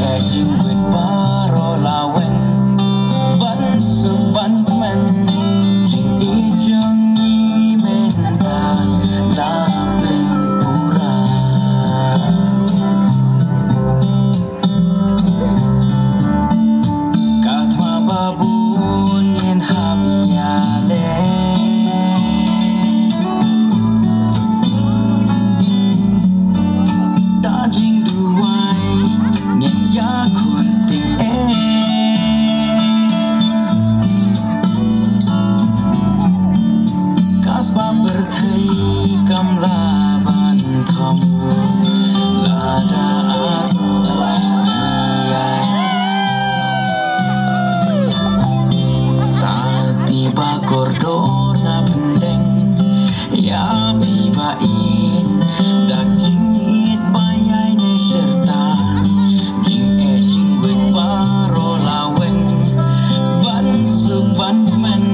Jing with paro lawen ban suban men jing ijong i menta la pura katma babun yen habiale da jing duai nyen ya kunting kasba berthai kamla ban thom lada atu sa tiba kordor na pendeng ya biba in dak jing it bayai ne serta jing jing wit paro lawen ban suban men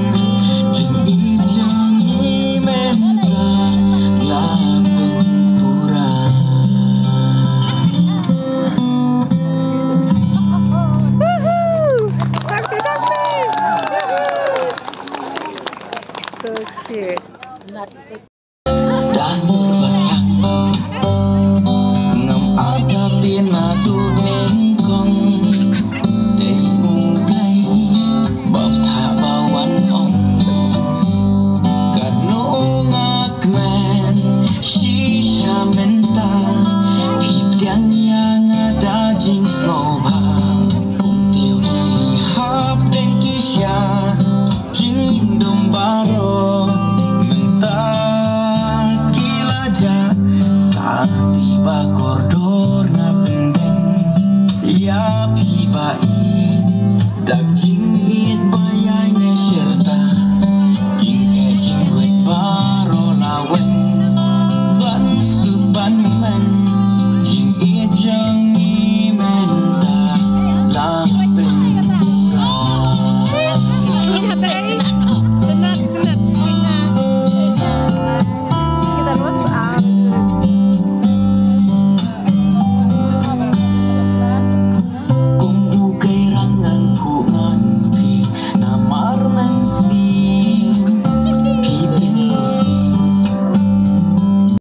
jing ijong i menta la pura So cute. das